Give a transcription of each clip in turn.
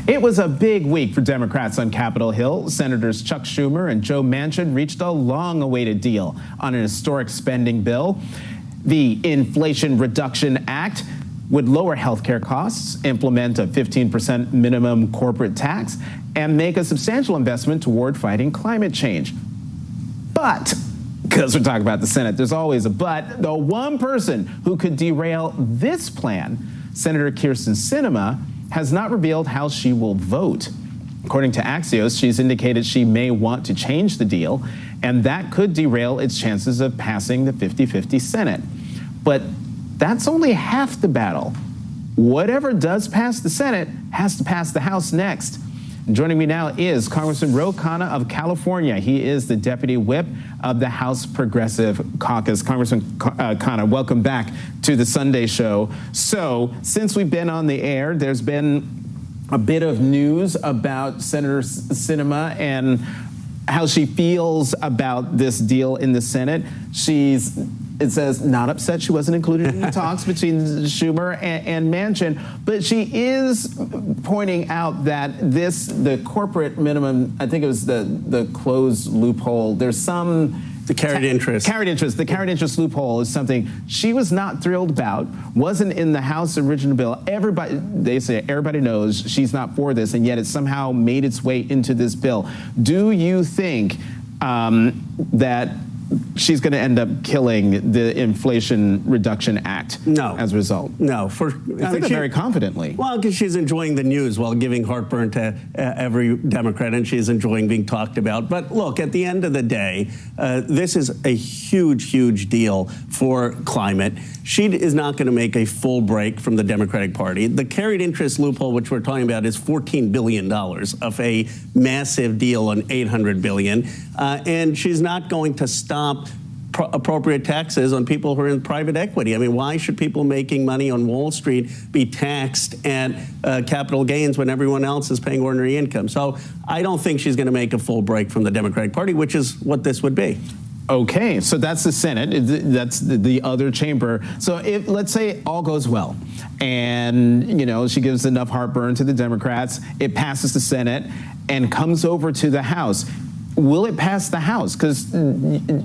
It was a big week for Democrats on Capitol Hill. Senators Chuck Schumer and Joe Manchin reached a long-awaited deal on an historic spending bill. The Inflation Reduction Act would lower health care costs, implement a 15% minimum corporate tax, and make a substantial investment toward fighting climate change. But, because we're talking about the Senate, there's always a but, the one person who could derail this plan, Senator Kyrsten Sinema, has not revealed how she will vote. According to Axios, she's indicated she may want to change the deal, and that could derail its chances of passing the 50-50 Senate. But that's only half the battle. Whatever does pass the Senate has to pass the House next. Joining me now is Congressman Khanna of California. He is the deputy whip of the House Progressive Caucus. Congressman Khanna, welcome back to the Sunday Show. So, since we've been on the air, there's been a bit of news about Senator Sinema and how she feels about this deal in the Senate. It says, not upset she wasn't included in the talks between Schumer and Manchin, but she is pointing out that the corporate minimum, I think it was the closed loophole, there's some... The carried interest. The carried interest loophole is something she was not thrilled about, wasn't in the House original bill. They say everybody knows she's not for this, and yet it somehow made its way into this bill. Do you think that she's going to end up killing the Inflation Reduction Act as a result? No. I think very confidently. Well, because she's enjoying the news while giving heartburn to every Democrat, and she's enjoying being talked about. But look, at the end of the day, this is a huge, huge deal for climate. She is not going to make a full break from the Democratic Party. The carried interest loophole, which we're talking about, is $14 billion of a massive deal on $800 billion. And she's not going to stop appropriate taxes on people who are in private equity. I mean, why should people making money on Wall Street be taxed at capital gains when everyone else is paying ordinary income? So I don't think she's going to make a full break from the Democratic Party, which is what this would be. Okay, so that's the Senate, that's the other chamber. So if, let's say all goes well and, she gives enough heartburn to the Democrats, it passes the Senate and comes over to the House. Will it pass the House? Because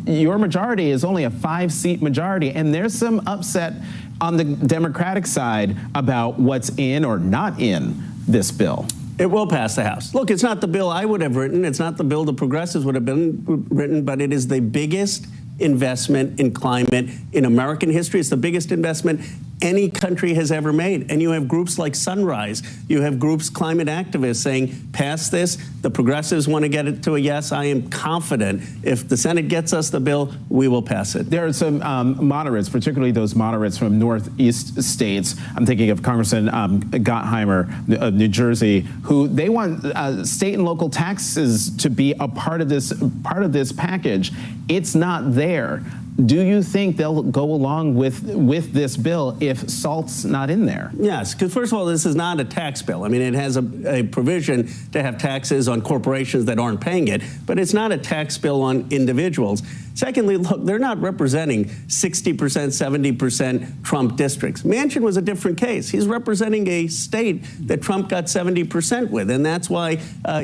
your majority is only a 5-seat majority, and there's some upset on the Democratic side about what's in or not in this bill. It will pass the House. Look, it's not the bill I would have written. It's not the bill the progressives would have been written, but it is the biggest investment in climate in American history. It's the biggest investment any country has ever made. And you have groups like Sunrise. You have groups, climate activists, saying, pass this. The progressives want to get it to a yes. I am confident if the Senate gets us the bill, we will pass it. There are some moderates, particularly those moderates from Northeast states. I'm thinking of Congressman Gottheimer of New Jersey, who they want state and local taxes to be a part of this package. It's not there. Do you think they'll go along with this bill if SALT's not in there? Yes, because first of all, this is not a tax bill. I mean, it has a provision to have taxes on corporations that aren't paying it, but it's not a tax bill on individuals. Secondly, look, they're not representing 60%, 70% Trump districts. Manchin was a different case. He's representing a state that Trump got 70% with, and that's why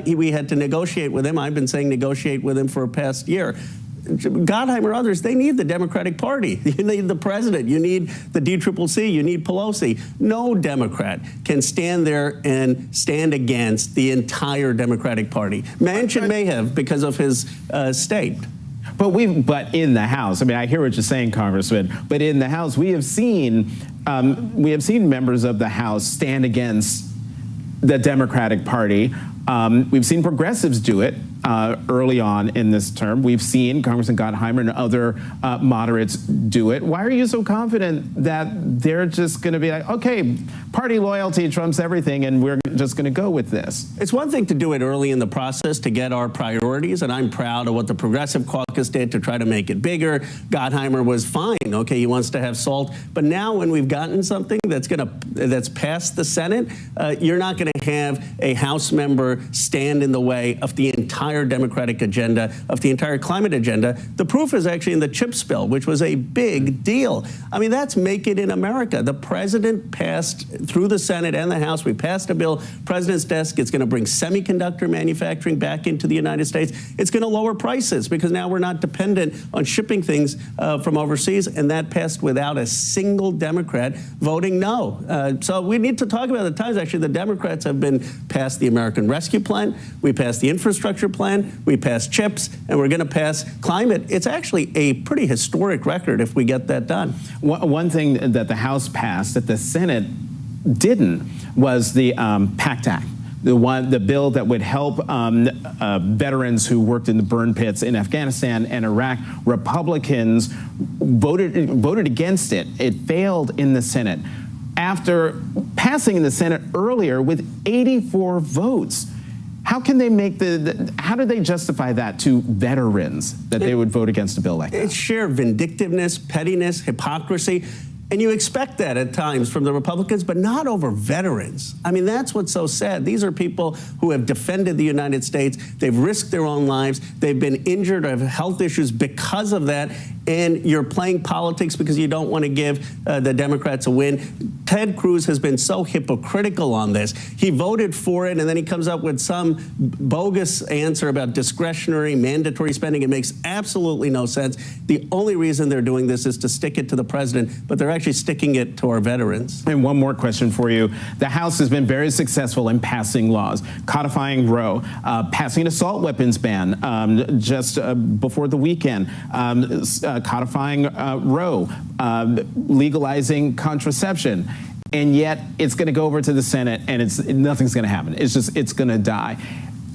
we had to negotiate with him. I've been saying negotiate with him for a past year. Gottheimer, others, they need the Democratic Party. You need the president. You need the DCCC. You need Pelosi. No Democrat can stand there and stand against the entire Democratic Party. Manchin may have because of his state. But in the House, I mean, I hear what you're saying, Congressman. But in the House, we have seen members of the House stand against the Democratic Party. We've seen progressives do it early on in this term. We've seen Congressman Gottheimer and other moderates do it. Why are you so confident that they're just going to be like, okay, party loyalty trumps everything, and we're just going to go with this? It's one thing to do it early in the process to get our priorities, and I'm proud of what the Progressive Caucus did to try to make it bigger. Gottheimer was fine. Okay, he wants to have SALT. But now when we've gotten something that's passed the Senate, you're not going to have a House member stand in the way of the entire Democratic agenda, of the entire climate agenda. The proof is actually in the CHIPS bill, which was a big deal. I mean, that's Make It in America. The president passed through the Senate and the House. We passed a bill, President's desk. It's going to bring semiconductor manufacturing back into the United States. It's going to lower prices because now we're not dependent on shipping things from overseas, and that passed without a single Democrat voting no. So we need to talk about the times. Actually, the Democrats have been passed the American Rescue Plan, we passed the infrastructure plan, we passed CHIPS, and we're going to pass climate. It's actually a pretty historic record if we get that done. One thing that the House passed that the Senate didn't was the PACT Act. The bill that would help veterans who worked in the burn pits in Afghanistan and Iraq. Republicans voted against it. It failed in the Senate after passing in the Senate earlier with 84 votes. How can they make how do they justify that to veterans that they would vote against a bill like that? It's sheer vindictiveness, pettiness, hypocrisy. And you expect that at times from the Republicans, but not over veterans. I mean, that's what's so sad. These are people who have defended the United States. They've risked their own lives. They've been injured or have health issues because of that. And you're playing politics because you don't want to give the Democrats a win. Ted Cruz has been so hypocritical on this. He voted for it, and then he comes up with some bogus answer about discretionary, mandatory spending. It makes absolutely no sense. The only reason they're doing this is to stick it to the president, but they're actually sticking it to our veterans. And one more question for you. The House has been very successful in passing laws, codifying Roe, passing an assault weapons ban just before the weekend, codifying Roe, legalizing contraception. And yet it's going to go over to the Senate and nothing's going to happen. It's going to die.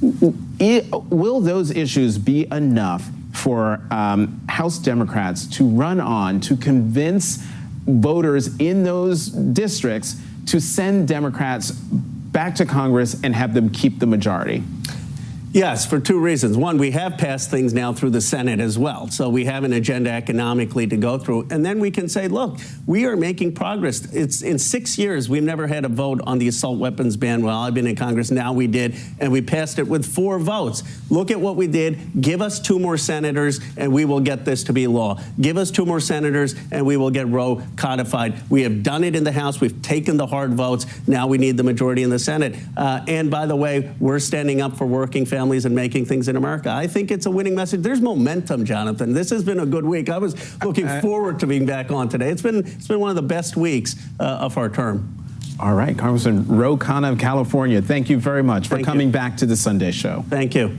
Will those issues be enough for House Democrats to run on to convince voters in those districts to send Democrats back to Congress and have them keep the majority? Yes, for two reasons. One, we have passed things now through the Senate as well. So we have an agenda economically to go through. And then we can say, look, we are making progress. It's in 6 years, we've never had a vote on the assault weapons ban. Well, I've been in Congress, now we did, and we passed it with 4 votes. Look at what we did. Give us 2 more senators, and we will get this to be law. Give us 2 more senators, and we will get Roe codified. We have done it in the House. We've taken the hard votes. Now we need the majority in the Senate. And by the way, we're standing up for working families and making things in America. I think it's a winning message. There's momentum, Jonathan. This has been a good week. I was looking forward to being back on today. It's been one of the best weeks of our term. All right, Congressman Khanna of California, thank you very much for coming back to the Sunday Show. Thank you.